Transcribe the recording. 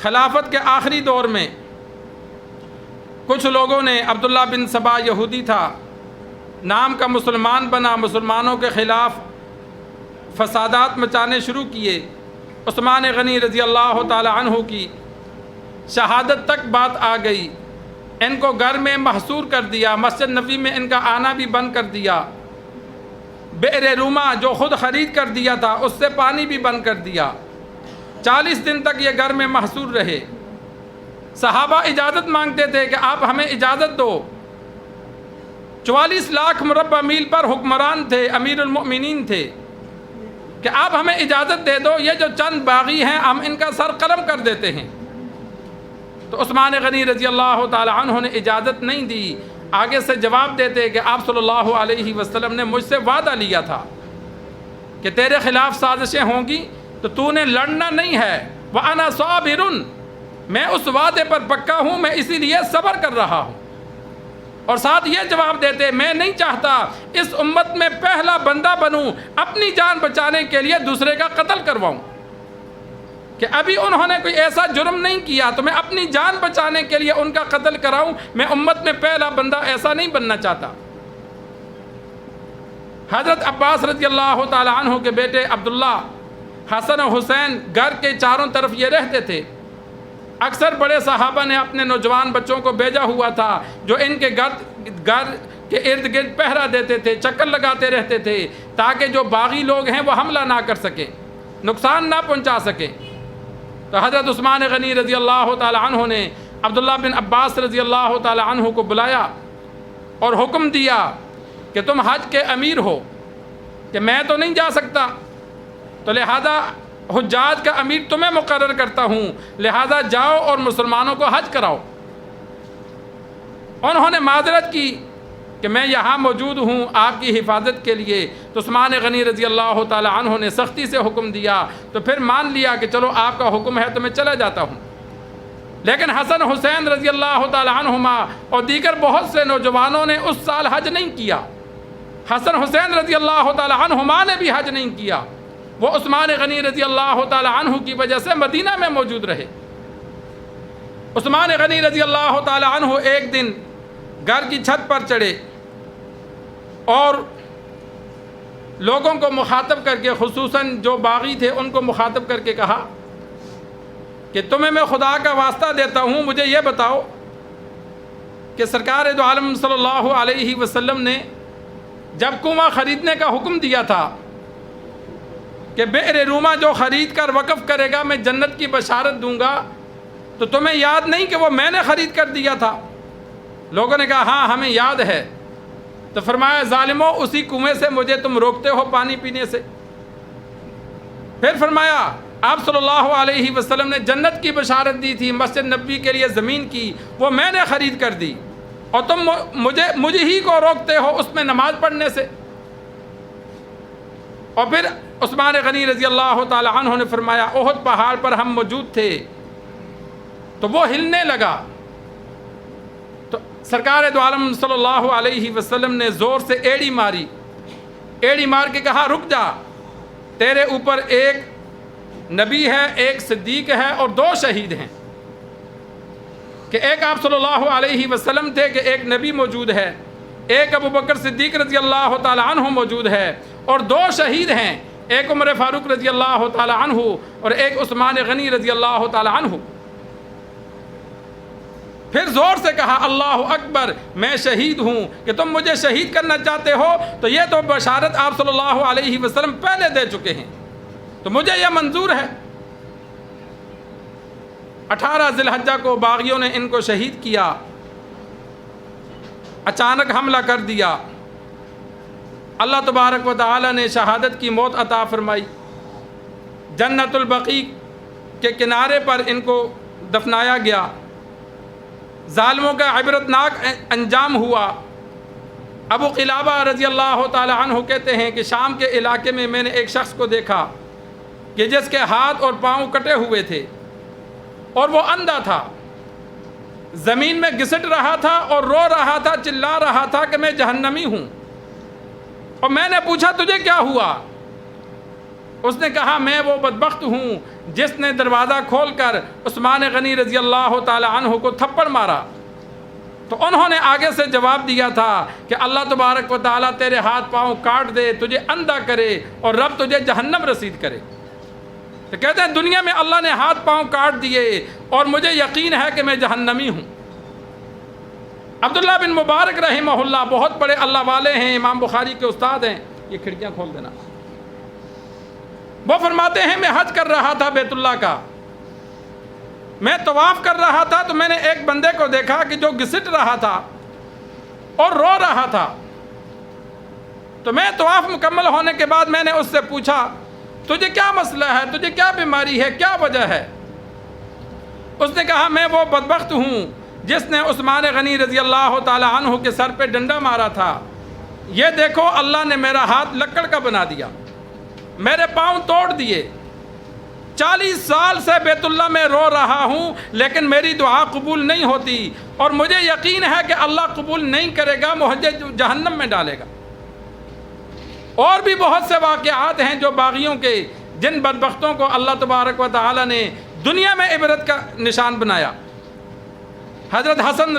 خلافت کے آخری دور میں کچھ لوگوں نے، عبداللہ بن سبا یہودی تھا، نام کا مسلمان بنا، مسلمانوں کے خلاف فسادات مچانے شروع کیے۔ عثمان غنی رضی اللہ تعالی عنہ کی شہادت تک بات آ گئی، ان کو گھر میں محصور کر دیا، مسجد نبوی میں ان کا آنا بھی بند کر دیا، بئر روما جو خود خرید کر دیا تھا اس سے پانی بھی بند کر دیا۔ 40 دن تک یہ گھر میں محصور رہے۔ صحابہ اجازت مانگتے تھے کہ آپ ہمیں اجازت دو۔ 44 لاکھ مربع میل پر حکمران تھے، امیر المؤمنین تھے، کہ آپ ہمیں اجازت دے دو، یہ جو چند باغی ہیں ہم ان کا سر قلم کر دیتے ہیں۔ تو عثمان غنی رضی اللہ تعالی عنہ نے اجازت نہیں دی، آگے سے جواب دیتے کہ آپ صلی اللہ علیہ وسلم نے مجھ سے وعدہ لیا تھا کہ تیرے خلاف سازشیں ہوں گی تو تو نے لڑنا نہیں ہے، وَأَنَا صَابِرٌ، میں اس وعدے پر پکا ہوں، میں اسی لیے صبر کر رہا ہوں۔ اور ساتھ یہ جواب دیتے میں نہیں چاہتا اس امت میں پہلا بندہ بنوں اپنی جان بچانے کے لیے دوسرے کا قتل کرواؤں، کہ ابھی انہوں نے کوئی ایسا جرم نہیں کیا تو میں اپنی جان بچانے کے لیے ان کا قتل کراؤں، میں امت میں پہلا بندہ ایسا نہیں بننا چاہتا۔ حضرت عباس رضی اللہ تعالی عنہ کے بیٹے عبداللہ، حسن و حسین گھر کے چاروں طرف یہ رہتے تھے۔ اکثر بڑے صحابہ نے اپنے نوجوان بچوں کو بھیجا ہوا تھا جو ان کے گھر کے ارد گرد پہرا دیتے تھے، چکر لگاتے رہتے تھے، تاکہ جو باغی لوگ ہیں وہ حملہ نہ کر سکیں، نقصان نہ پہنچا سکیں۔ تو حضرت عثمان غنی رضی اللہ تعالی عنہ نے عبداللہ بن عباس رضی اللہ تعالی عنہ کو بلایا اور حکم دیا کہ تم حج کے امیر ہو، کہ میں تو نہیں جا سکتا، تو لہذا حجاج کا امیر تمہیں مقرر کرتا ہوں، لہذا جاؤ اور مسلمانوں کو حج کراؤ۔ انہوں نے معذرت کی کہ میں یہاں موجود ہوں آپ کی حفاظت کے لیے، تو عثمان غنی رضی اللہ تعالی عنہ نے سختی سے حکم دیا، تو پھر مان لیا کہ چلو آپ کا حکم ہے تو میں چلا جاتا ہوں۔ لیکن حسن حسین رضی اللہ تعالی عنہما اور دیگر بہت سے نوجوانوں نے اس سال حج نہیں کیا۔ حسن حسین رضی اللہ تعالی عنہما نے بھی حج نہیں کیا، وہ عثمان غنی رضی اللہ تعالی عنہ کی وجہ سے مدینہ میں موجود رہے۔ عثمان غنی رضی اللہ تعالی عنہ ایک دن گھر کی چھت پر چڑھے اور لوگوں کو مخاطب کر کے، خصوصاً جو باغی تھے ان کو مخاطب کر کے کہا کہ تمہیں میں خدا کا واسطہ دیتا ہوں، مجھے یہ بتاؤ کہ سرکار دو عالم صلی اللہ علیہ وسلم نے جب کنواں خریدنے کا حکم دیا تھا کہ بئر روما جو خرید کر وقف کرے گا میں جنت کی بشارت دوں گا، تو تمہیں یاد نہیں کہ وہ میں نے خرید کر دیا تھا؟ لوگوں نے کہا ہاں ہمیں یاد ہے۔ تو فرمایا ظالمو، اسی کنویں سے مجھے تم روکتے ہو پانی پینے سے۔ پھر فرمایا آپ صلی اللہ علیہ وسلم نے جنت کی بشارت دی تھی، مسجد نبوی کے لیے زمین کی، وہ میں نے خرید کر دی، اور تم مجھے ہی کو روکتے ہو اس میں نماز پڑھنے سے۔ اور پھر عثمان غنی رضی اللہ تعالی عنہ نے فرمایا احد پہاڑ پر ہم موجود تھے تو وہ ہلنے لگا، تو سرکار دو عالم صلی اللہ علیہ وسلم نے زور سے ایڑی ماری، ایڑی مار کے کہا رک جا، تیرے اوپر ایک نبی ہے، ایک صدیق ہے اور 2 شہید ہیں، کہ ایک آپ صلی اللہ علیہ وسلم تھے کہ ایک نبی موجود ہے، ایک ابو بکر صدیق رضی اللہ تعالی عنہ موجود ہے، اور 2 شہید ہیں، ایک عمر فاروق رضی اللہ تعالی عنہ اور ایک عثمان غنی رضی اللہ تعالی عنہ۔ پھر زور سے کہا اللہ اکبر، میں شہید ہوں، کہ تم مجھے شہید کرنا چاہتے ہو تو یہ تو بشارت آپ صلی اللہ علیہ وسلم پہلے دے چکے ہیں، تو مجھے یہ منظور ہے۔ 18 ذی الحجہ کو باغیوں نے ان کو شہید کیا، اچانک حملہ کر دیا، اللہ تبارک و تعالی نے شہادت کی موت عطا فرمائی، جنت البقیع کے کنارے پر ان کو دفنایا گیا۔ ظالموں کا عبرتناک انجام ہوا۔ ابو قلابہ رضی اللہ تعالی عنہ کہتے ہیں کہ شام کے علاقے میں نے ایک شخص کو دیکھا کہ جس کے ہاتھ اور پاؤں کٹے ہوئے تھے اور وہ اندھا تھا، زمین میں گھسٹ رہا تھا اور رو رہا تھا، چلا رہا تھا کہ میں جہنمی ہوں۔ اور میں نے پوچھا تجھے کیا ہوا؟ اس نے کہا میں وہ بدبخت ہوں جس نے دروازہ کھول کر عثمان غنی رضی اللہ تعالی عنہ کو تھپڑ مارا۔ تو انہوں نے آگے سے جواب دیا تھا کہ اللہ تبارک و تعالیٰ تیرے ہاتھ پاؤں کاٹ دے، تجھے اندھا کرے اور رب تجھے جہنم رسید کرے۔ تو کہتے ہیں دنیا میں اللہ نے ہاتھ پاؤں کاٹ دیے اور مجھے یقین ہے کہ میں جہنمی ہوں۔ عبداللہ بن مبارک رحمہ اللہ بہت بڑے اللہ والے ہیں، امام بخاری کے استاد ہیں۔ یہ کھڑکیاں کھول دینا۔ وہ فرماتے ہیں میں حج کر رہا تھا بیت اللہ کا، میں طواف کر رہا تھا تو میں نے ایک بندے کو دیکھا کہ جو گھسٹ رہا تھا اور رو رہا تھا۔ تو میں طواف مکمل ہونے کے بعد میں نے اس سے پوچھا تجھے کیا مسئلہ ہے، تجھے کیا بیماری ہے، کیا وجہ ہے؟ اس نے کہا میں وہ بدبخت ہوں جس نے عثمان غنی رضی اللہ تعالی عنہ کے سر پہ ڈنڈا مارا تھا۔ یہ دیکھو اللہ نے میرا ہاتھ لکڑ کا بنا دیا، میرے پاؤں توڑ دیے، 40 سال سے بیت اللہ میں رو رہا ہوں لیکن میری دعا قبول نہیں ہوتی، اور مجھے یقین ہے کہ اللہ قبول نہیں کرے گا، مجھے جہنم میں ڈالے گا۔ اور بھی بہت سے واقعات ہیں جو باغیوں کے، جن بدبختوں کو اللہ تبارک و تعالی نے دنیا میں عبرت کا نشان بنایا۔ حضرت حسن